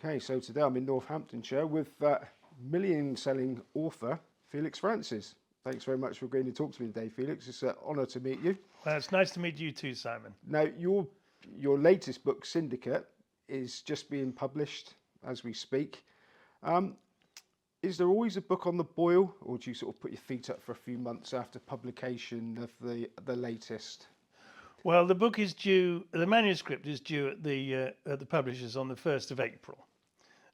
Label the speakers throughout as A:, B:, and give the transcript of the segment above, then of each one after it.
A: Okay, so today I'm in Northamptonshire with million-selling author Felix Francis. Thanks very much for agreeing to talk to me today, Felix. It's an honour to meet you.
B: Well, it's nice to meet you too, Simon.
A: Now, your latest book, Syndicate, is just being published as we speak. Um, is there always a book on the boil, or do you sort of put your feet up for a few months after publication of the latest?
B: Well, the manuscript is due at the publishers on the 1st of April.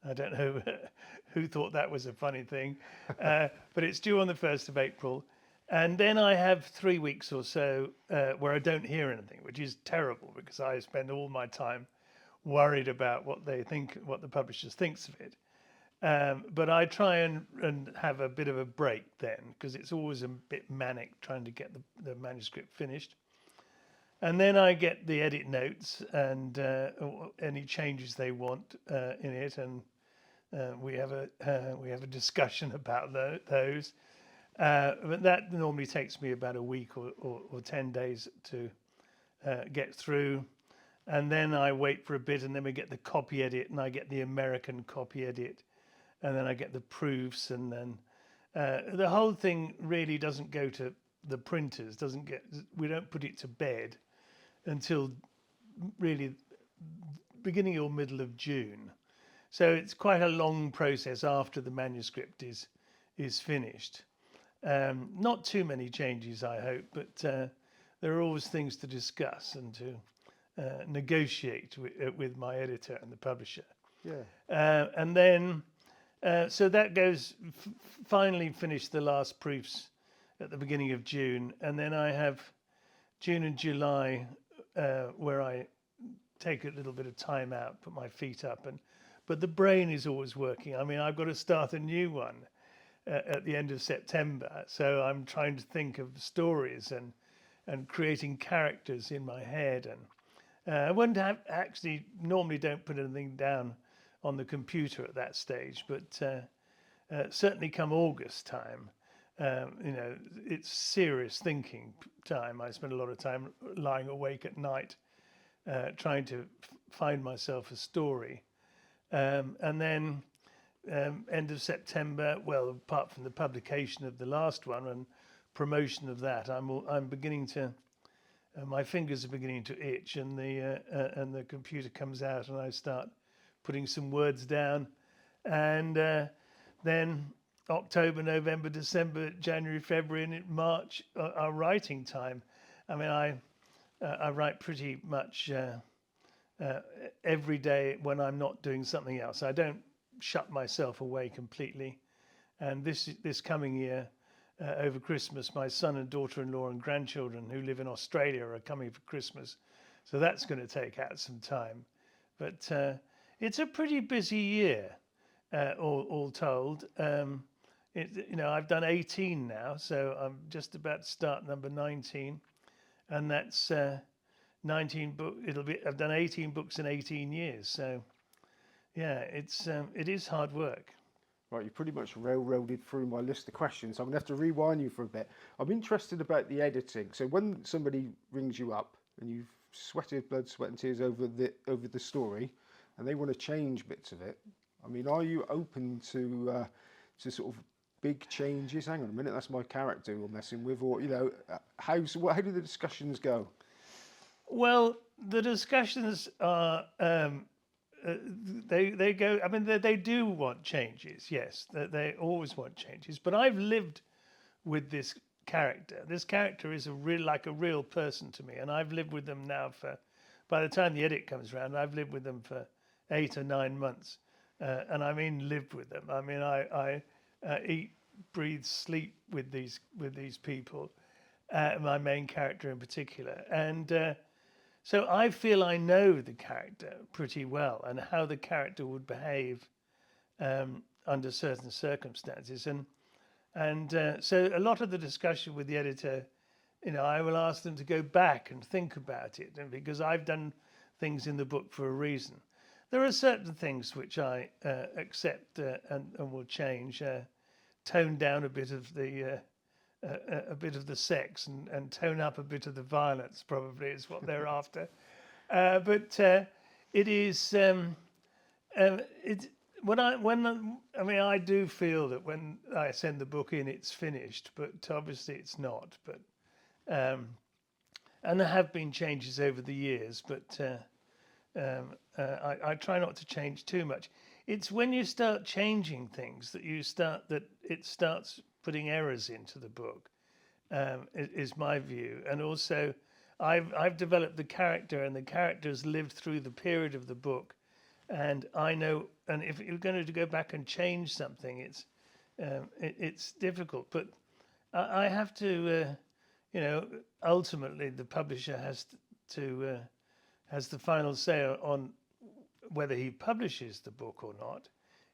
B: I don't know who thought that was a funny thing, but it's due on the 1st of April. And then I have 3 weeks or so where I don't hear anything, which is terrible because I spend all my time worried about what the publishers thinks of it. But I try and have a bit of a break then because it's always a bit manic trying to get the manuscript finished. And then I get the edit notes and any changes they want in it, and we have a discussion about those. But that normally takes me about a week or 10 days to get through, and then I wait for a bit, and then we get the copy edit, and I get the American copy edit, and then I get the proofs, and then the whole thing really doesn't go to the printers. We don't put it to bed until really beginning or middle of June. So it's quite a long process after the manuscript is finished. Not too many changes, I hope, but there are always things to discuss and to negotiate with my editor and the publisher.
A: Yeah.
B: And then, so that goes, finally finished the last proofs at the beginning of June. And then I have June and July where I take a little bit of time out, put my feet up, but the brain is always working. I mean, I've got to start a new one at the end of September, so I'm trying to think of stories and creating characters in my head. And I wouldn't actually normally don't put anything down on the computer at that stage, but certainly come August time. It's serious thinking time. I spend a lot of time lying awake at night trying to find myself a story. And then end of September, well, apart from the publication of the last one and promotion of that, I'm beginning to, my fingers are beginning to itch, and the computer comes out and I start putting some words down. And then October, November, December, January, February, and March are writing time. I mean, I write pretty much every day when I'm not doing something else. I don't shut myself away completely. And this coming year, over Christmas, my son and daughter-in-law and grandchildren who live in Australia are coming for Christmas. So that's going to take out some time. But it's a pretty busy year, all told. I've done 18 now, so I'm just about to start number 19, and that's 19 book. I've done 18 books in 18 years, so yeah, it is hard work.
A: Right, you pretty much railroaded through my list of questions. I'm going to have to rewind you for a bit. I'm interested about the editing. So when somebody rings you up and you've sweated blood, sweat and tears over the story, and they want to change bits of it, I mean, are you open to sort of big changes? Hang on a minute, that's my character we're messing with, or how do the discussions go?
B: Well, the discussions are they go. I mean, they do want changes. Yes, they always want changes. But I've lived with this character. This character is like a real person to me, and I've lived with them now for. By the time the edit comes around, I've lived with them for 8 or 9 months, and I mean lived with them. I mean, I eat, breathe, sleep with these people. My main character in particular, and. So I feel I know the character pretty well and how the character would behave under certain circumstances, and so a lot of the discussion with the editor, I will ask them to go back and think about it, and because I've done things in the book for a reason. There are certain things which I accept and will change, tone down a bit of the sex and tone up a bit of the violence, probably is what they're after. But it is It I mean, I do feel that when I send the book in, it's finished, but obviously it's not. But um, and there have been changes over the years, but I try not to change too much. It's when you start changing things that it starts putting errors into the book. Is my view, and also I've developed the character, and the character has lived through the period of the book, and I know. And if you're going to go back and change something, it's difficult. But I have to, ultimately the publisher has the final say on whether he publishes the book or not,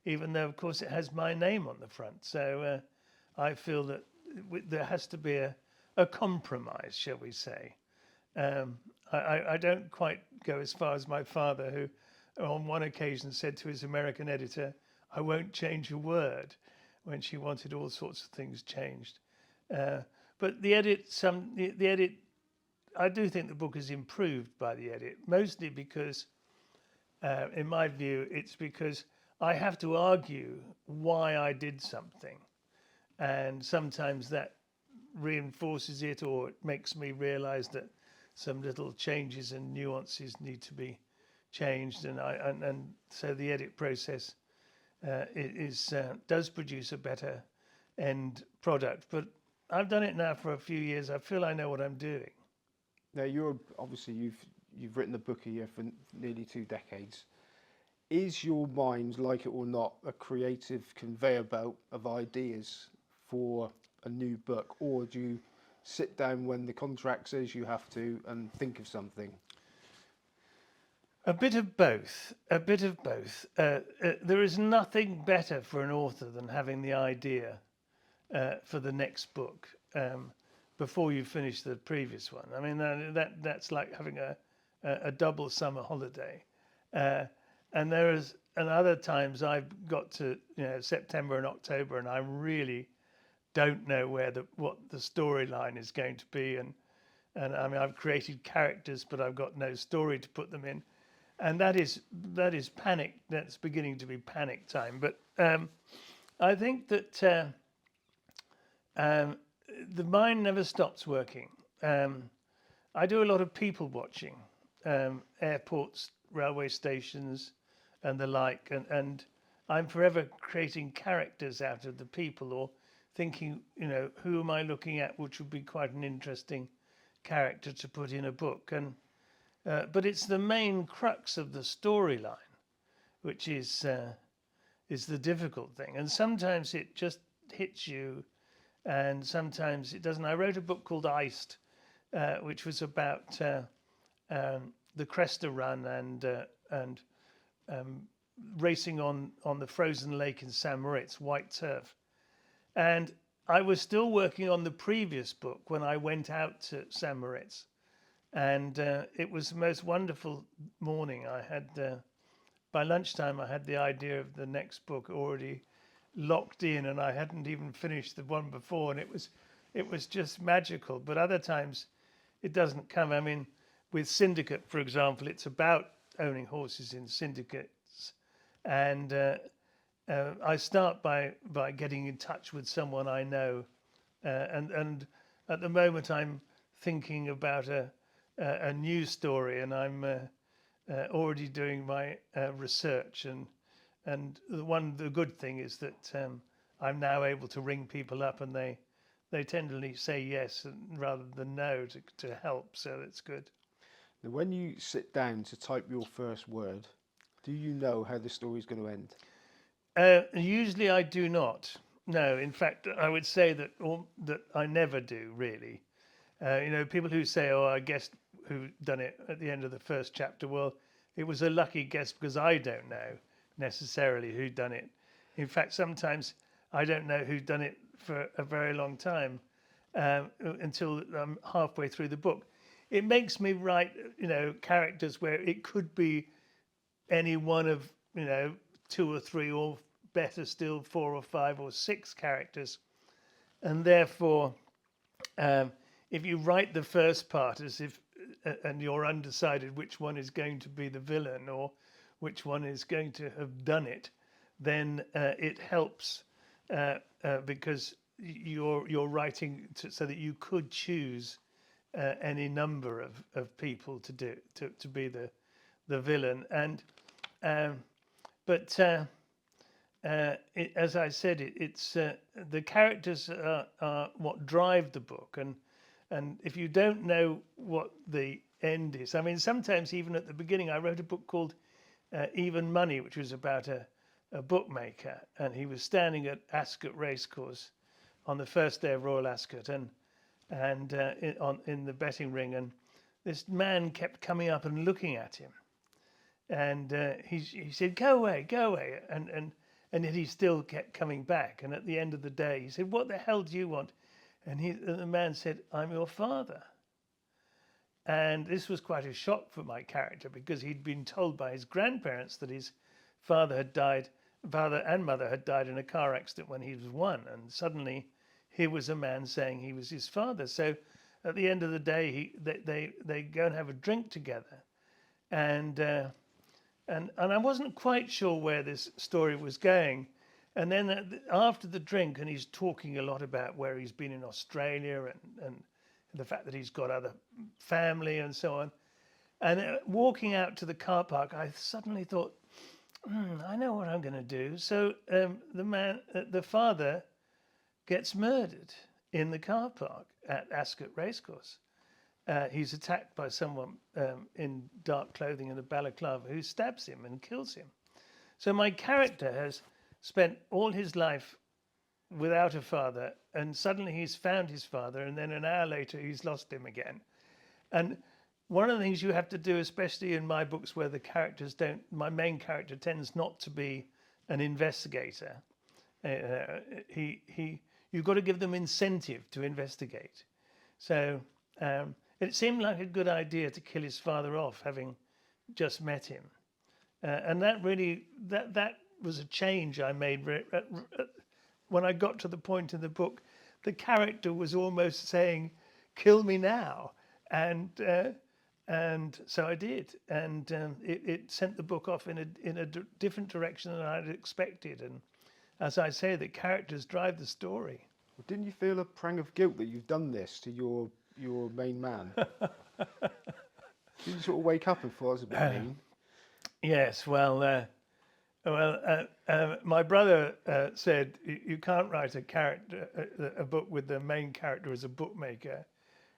B: even though, of course, it has my name on the front. So I feel that there has to be a compromise, shall we say. I don't quite go as far as my father, who on one occasion said to his American editor, "I won't change a word," when she wanted all sorts of things changed. But the edit, I do think the book is improved by the edit, mostly because, in my view, it's because I have to argue why I did something. And sometimes that reinforces it, or it makes me realize that some little changes and nuances need to be changed. And so the edit process does produce a better end product. But I've done it now for a few years. I feel I know what I'm doing.
A: Now, you've written the book a year for nearly 2 decades. Is your mind, like it or not, a creative conveyor belt of ideas for a new book, or do you sit down when the contract says you have to and think of something?
B: A bit of both. A bit of both. There is nothing better for an author than having the idea for the next book before you finish the previous one. I mean, that's like having a double summer holiday. And other times I've got to September and October, and I really don't know what the storyline is going to be, and I mean, I've created characters, but I've got no story to put them in, and that is panic. That's beginning to be panic time. But I think that the mind never stops working. I do a lot of people watching, airports, railway stations, and the like, and I'm forever creating characters out of the people, or thinking, who am I looking at, which would be quite an interesting character to put in a book. And but it's the main crux of the storyline, which is the difficult thing. And sometimes it just hits you, and sometimes it doesn't. I wrote a book called Iced, which was about the Cresta Run and racing on the frozen lake in St. Moritz, white turf. And I was still working on the previous book when I went out to St. Moritz. And it was the most wonderful morning. I had, by lunchtime, I had the idea of the next book already locked in, and I hadn't even finished the one before. And it was just magical. But other times it doesn't come. I mean, with Syndicate, for example, it's about owning horses in syndicates. And I start by getting in touch with someone I know, and at the moment I'm thinking about a news story, and I'm already doing my research. And the good thing is that I'm now able to ring people up, and they tend to say yes rather than no to help. So it's good.
A: Now, when you sit down to type your first word, do you know how the story's going to end?
B: Usually I do not. No, in fact, I would say that I never do, really. People who say, "Oh, I guessed who done it at the end of the first chapter." Well, it was a lucky guess, because I don't know necessarily who done it. In fact, sometimes I don't know who done it for a very long time, until I'm halfway through the book. It makes me write, characters where it could be any one of, 2 or 3, or better still, 4 or 5 or 6 characters. And therefore, if you write the first part as if, and you're undecided which one is going to be the villain, or which one is going to have done it, then it helps because you're writing so that you could choose any number of people to be the villain. And but as I said, it's the characters are what drive the book, and if you don't know what the end is, I mean, sometimes even at the beginning, I wrote a book called Even Money, which was about a bookmaker, and he was standing at Ascot Racecourse on the first day of Royal Ascot, and in the betting ring, and this man kept coming up and looking at him, and he said, go away," and yet he still kept coming back. And at the end of the day, he said, "What the hell do you want?" And the man said, "I'm your father." And this was quite a shock for my character, because he'd been told by his grandparents that his father and mother had died in a car accident when he was 1, and suddenly here was a man saying he was his father. So at the end of the day, they go and have a drink together, and I wasn't quite sure where this story was going. And then after the drink, and he's talking a lot about where he's been in Australia and the fact that he's got other family and so on. And walking out to the car park, I suddenly thought, I know what I'm going to do. So the father gets murdered in the car park at Ascot Racecourse. He's attacked by someone in dark clothing and a balaclava who stabs him and kills him. So my character has spent all his life without a father, and suddenly he's found his father, and then an hour later he's lost him again. And one of the things you have to do, especially in my books where the characters my main character tends not to be an investigator. You've got to give them incentive to investigate. So it seemed like a good idea to kill his father off, having just met him. And that really, that was a change I made. When I got to the point in the book, the character was almost saying, "Kill me now." And so I did. And it sent the book off in a different direction than I'd expected. And as I say, the characters drive the story.
A: Well, didn't you feel a pang of guilt that you've done this to your main man? Did you sort of wake up and thought it was a bit mean?
B: Yes, well, my brother said you can't write a book with the main character as a bookmaker.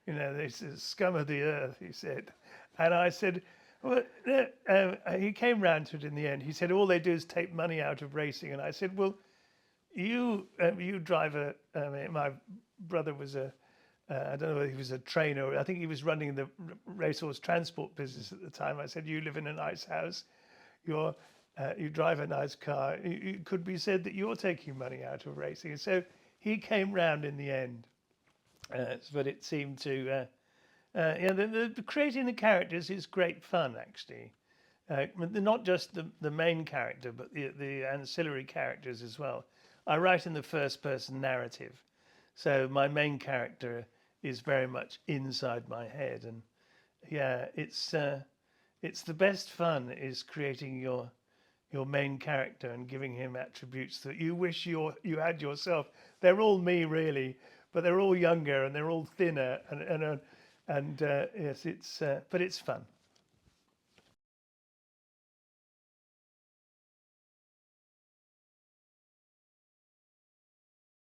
B: You know, this is scum of the earth, he said. And I said, well, he came round to it in the end. He said, all they do is take money out of racing. And I said, well, you drive my brother was I don't know whether he was a trainer. I think he was running the racehorse transport business at the time. I said, you live in a nice house. You drive a nice car. It could be said that you're taking money out of racing. And so he came round in the end. But it seemed to, creating the characters is great fun, actually. Not just the main character, but the ancillary characters as well. I write in the first person narrative. So my main character is very much inside my head. And yeah, it's the best fun is creating your main character and giving him attributes that you wish you had yourself. They're all me, really, but they're all younger and they're all thinner, and yes, but it's fun.